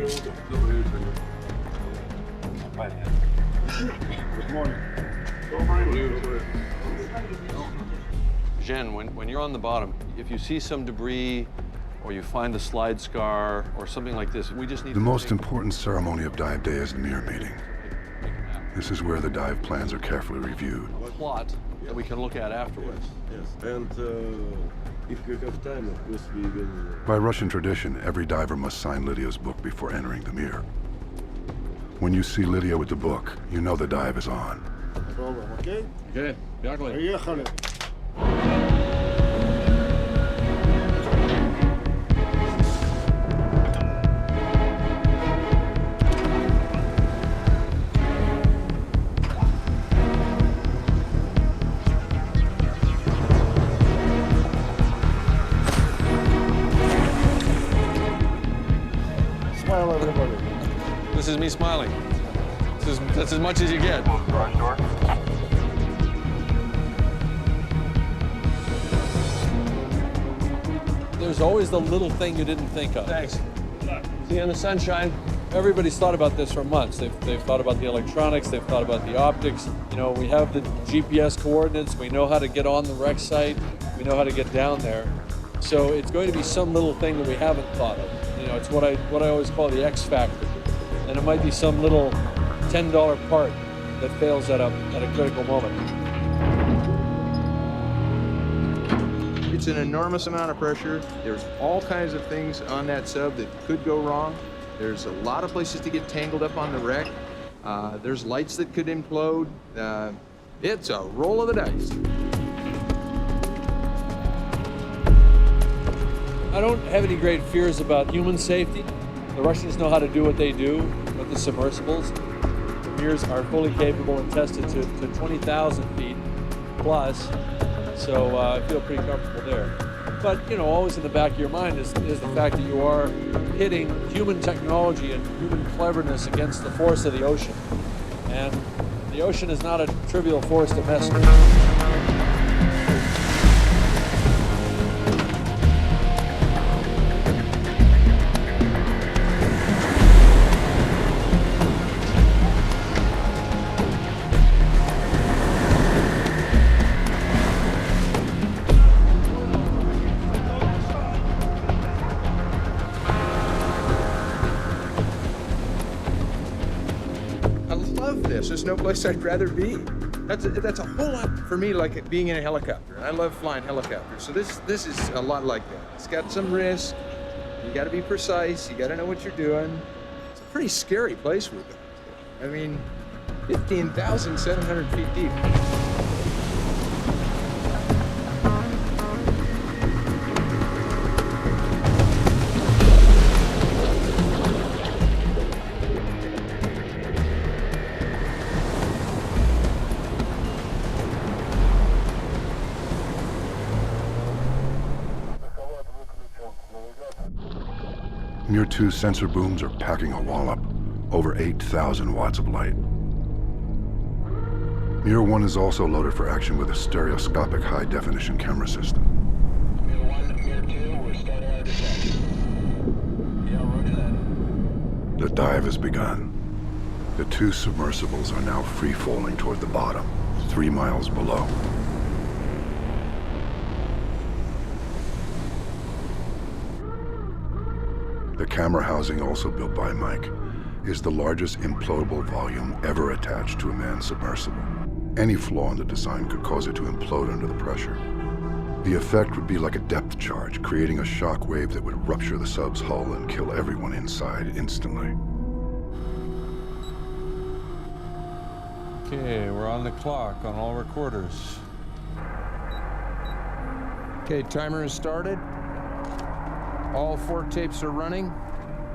Good morning. Jen, when you're on the bottom, if you see some debris or you find a slide scar or something like this, we just need The most important ceremony of dive day is the MER meeting. This is where the dive plans are carefully reviewed. Plot that we can look at afterwards. Yes, and if you have time, of course, we will... By Russian tradition, every diver must sign Lydia's book before entering the MER. When you see Lydia with the book, you know the dive is on. Okay? Okay, дякую. Поехали. Smile, everybody. This is me smiling. That's as much as you get. There's always the little thing you didn't think of. Thanks. See you in the sunshine. Everybody's thought about this for months. They've thought about the electronics, they've thought about the optics. You know, we have the GPS coordinates, we know how to get on the wreck site, we know how to get down there. So it's going to be some little thing that we haven't thought of. You know, it's what I always call the X factor. And it might be some little $10 part that fails at a critical moment. It's an enormous amount of pressure. There's all kinds of things on that sub that could go wrong. There's a lot of places to get tangled up on the wreck. There's lights that could implode. It's a roll of the dice. I don't have any great fears about human safety. The Russians know how to do what they do with the submersibles. The MERs are fully capable and tested to 20,000 feet plus, so I feel pretty comfortable there. But, you know, always in the back of your mind is the fact that you are pitting human technology and human cleverness against the force of the ocean. And the ocean is not a trivial force to mess with. There's no place I'd rather be. That's a whole lot for me like being in a helicopter. And I love flying helicopters. So this is a lot like that. It's got some risk. You got to be precise. You got to know what you're doing. It's a pretty scary place we're going to. I mean, 15,700 feet deep. MER 2 sensor booms are packing a wallop, over 8,000 watts of light. MER 1 is also loaded for action with a stereoscopic high-definition camera system. MER 1, MER 2, we're starting our descent. Yeah, roger that. The dive has begun. The two submersibles are now free-falling toward the bottom, 3 miles below. The camera housing, also built by Mike, is the largest implodable volume ever attached to a manned submersible. Any flaw in the design could cause it to implode under the pressure. The effect would be like a depth charge, creating a shock wave that would rupture the sub's hull and kill everyone inside instantly. Okay, we're on the clock on all recorders. Okay, timer is started. All 4 tapes are running.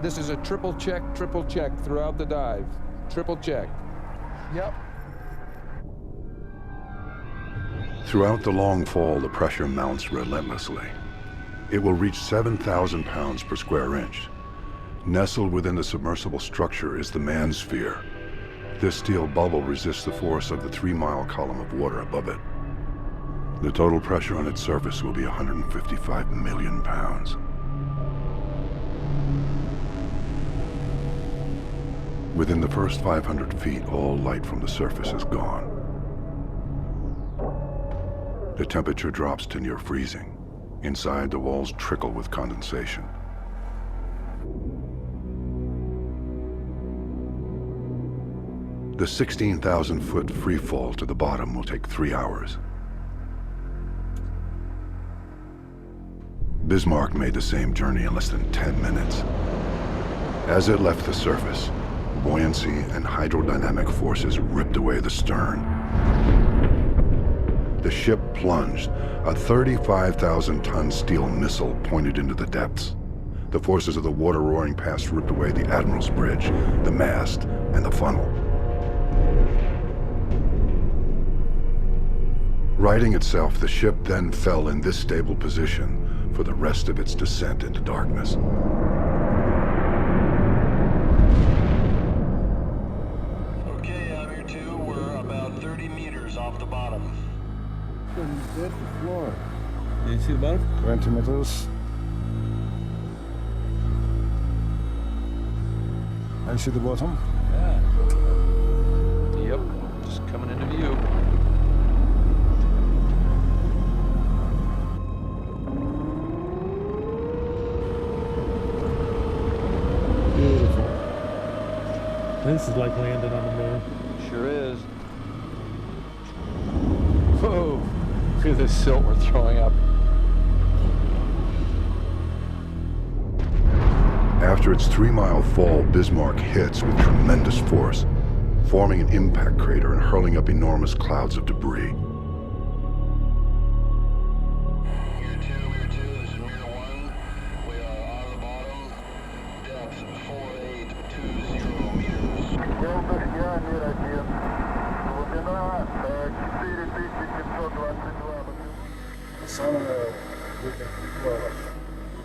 This is a triple check throughout the dive. Triple check. Yep. Throughout the long fall, the pressure mounts relentlessly. It will reach 7,000 pounds per square inch. Nestled within the submersible structure is the manosphere. This steel bubble resists the force of the 3-mile column of water above it. The total pressure on its surface will be 155 million pounds. Within the first 500 feet, all light from the surface is gone. The temperature drops to near freezing. Inside, the walls trickle with condensation. The 16,000-foot free fall to the bottom will take 3 hours. Bismarck made the same journey in less than 10 minutes. As it left the surface, buoyancy and hydrodynamic forces ripped away the stern. The ship plunged, a 35,000-ton steel missile pointed into the depths. The forces of the water roaring past ripped away the Admiral's Bridge, the mast, and the funnel. Righting itself, the ship then fell in this stable position for the rest of its descent into darkness. Okay, out here too. We're about 30 meters off the bottom. That's the floor. You see the bottom? 20 meters. I see the bottom. Yeah. Yep, just coming into view. Beautiful. This is like landing on the moon. Sure is. Whoa! Look at this silt we're throwing up. After its 3-mile fall, Bismarck hits with tremendous force, forming an impact crater and hurling up enormous clouds of debris. Here two, this is Mirror 1. We are on the bottom. Depth 4820 meters.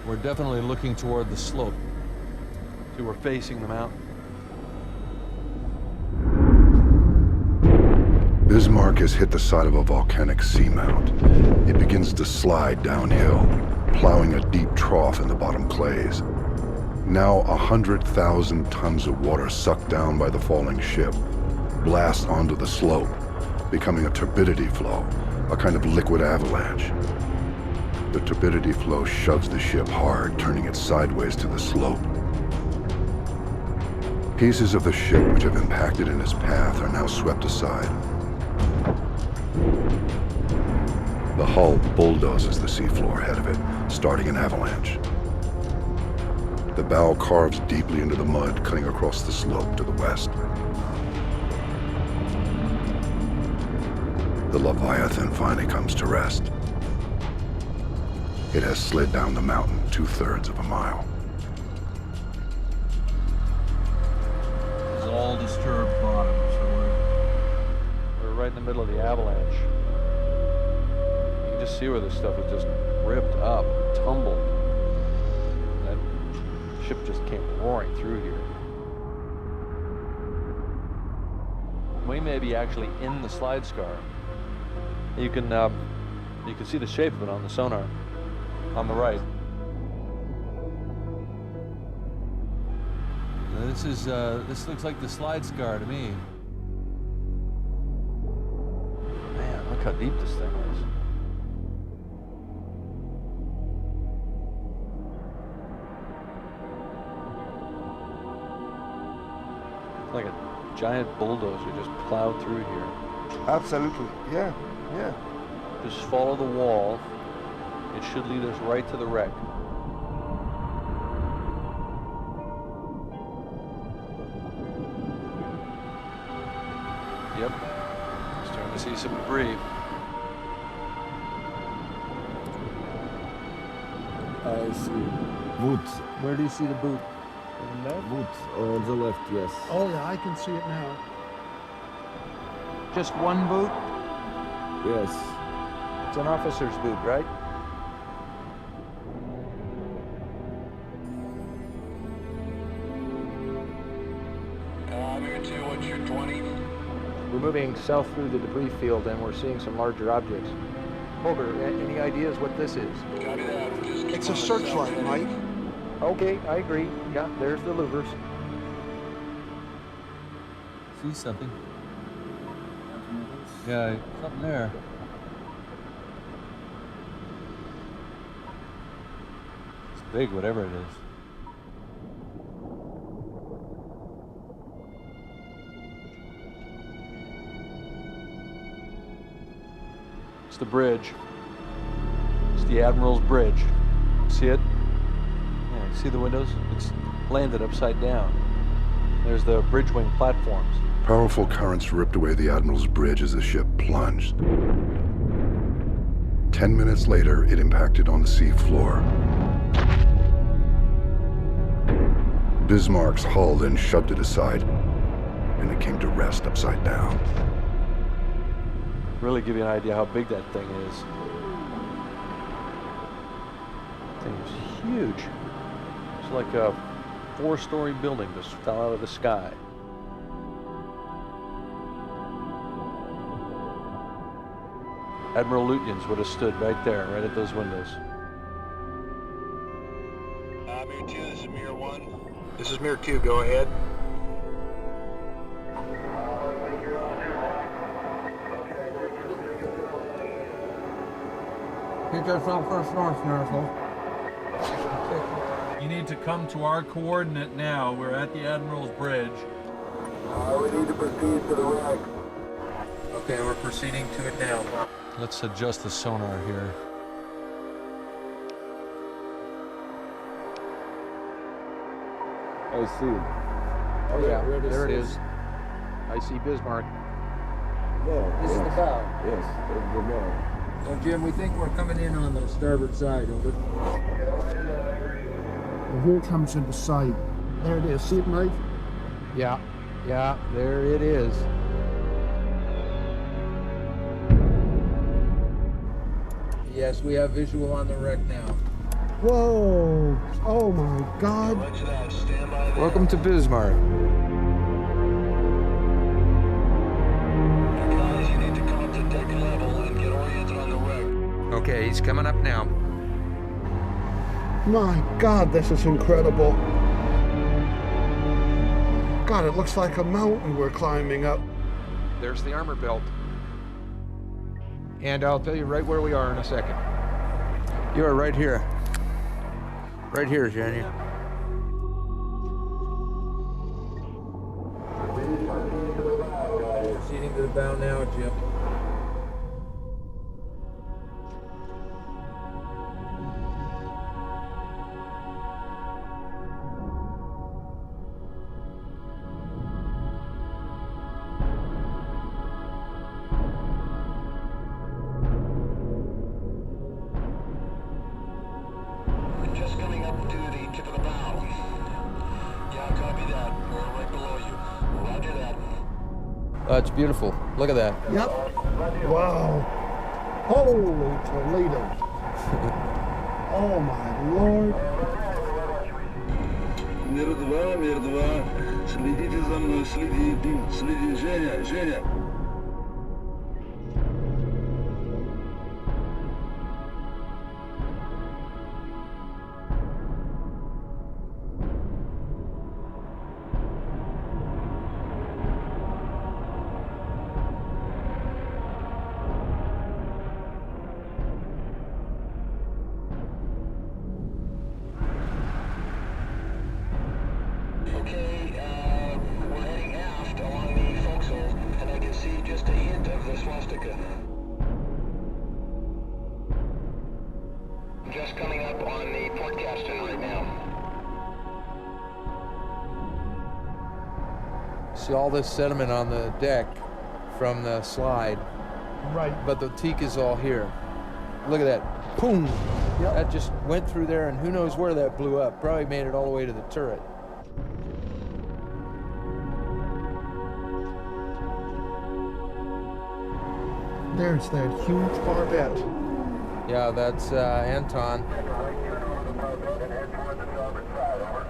We're definitely looking toward the slope. See, we're facing the mountain. Bismarck has hit the side of a volcanic seamount. It begins to slide downhill, plowing a deep trough in the bottom clays. Now 100,000 tons of water sucked down by the falling ship blast onto the slope, becoming a turbidity flow, a kind of liquid avalanche. The turbidity flow shoves the ship hard, turning it sideways to the slope. Pieces of the ship which have impacted in its path are now swept aside. The hull bulldozes the seafloor ahead of it, starting an avalanche. The bow carves deeply into the mud, cutting across the slope to the west. The Leviathan finally comes to rest. It has slid down the mountain 2/3 of a mile. It's all disturbed bottom, so We're right in the middle of the avalanche. You can just see where this stuff was just ripped up, tumbled. That ship just came roaring through here. We may be actually in the slide scar. You can see the shape of it on the sonar on the right. this looks like the slide scar to me. Man, look how deep this thing is. It's like a giant bulldozer just plowed through here. Absolutely. Yeah. Yeah. Just follow the wall. It should lead us right to the wreck. Yep. Starting to see some debris. I see. Wood. Where do you see the boot? Wood on the left, yes. Oh, yeah, I can see it now. Just one boot? Yes. It's an officer's boot, right? Here two, what's your 20? We're moving south through the debris field and we're seeing some larger objects. Holger, any ideas what this is? Copy that. Just keep It's a on the searchlight, south. Mike. Okay, I agree. Yeah, there's the louvers. see something. Yeah, something there. It's big, whatever it is. It's the bridge. It's the Admiral's Bridge. See it? Yeah, see the windows? It's landed upside down. There's the bridge wing platforms. Powerful currents ripped away the Admiral's Bridge as the ship plunged. 10 minutes later, it impacted on the sea floor. Bismarck's hull then shoved it aside, and it came to rest upside down. Really give you an idea how big that thing is. That thing is huge. It's like a 4-story building just fell out of the sky. Admiral Lutyens would have stood right there, right at those windows. Mirror 2, this is Mirror 1. This is Mirror 2, go ahead. Get yourself first north, Nurse. You need to come to our coordinate now. We're at the Admiral's Bridge. We need to proceed to the right. Okay, we're proceeding to it now. Let's adjust the sonar here. I see it. Oh yeah, there it is. I see Bismarck. No, This is the bow. Yes, that's the bow. Well, Jim, we think we're coming in on the starboard side, over. And here it comes into sight. There it is. See it, Mike? Yeah, there it is. Yes, we have visual on the wreck now. Whoa! Oh my God! Roger that, stand by there. Welcome to Bismarck. Guys, you need to come up to deck level and get oriented on the wreck. Okay, he's coming up now. My God, this is incredible. God, it looks like a mountain we're climbing up. There's the armor belt. And I'll tell you right where we are in a second. You are right here. Right here, Jenny. Proceeding to the bow now, Jim. Just coming up to the tip of the bow. Yeah, copy that. We're right below you. Roger that. It's beautiful. Look at that. Yep. Wow. Holy Toledo. Oh my Lord. Мир 2, мир 2. Следите за мной, следи, следи, Женя. Okay, we're heading aft along the forecastle, and I can see just a hint of the swastika. Just coming up on the port capstan right now. See all this sediment on the deck from the slide, Right. but the teak is all here. Look at that. Boom! Yep. That just went through there, and who knows where that blew up. Probably made it all the way to the turret. There's that huge barbette. Yeah, that's Anton.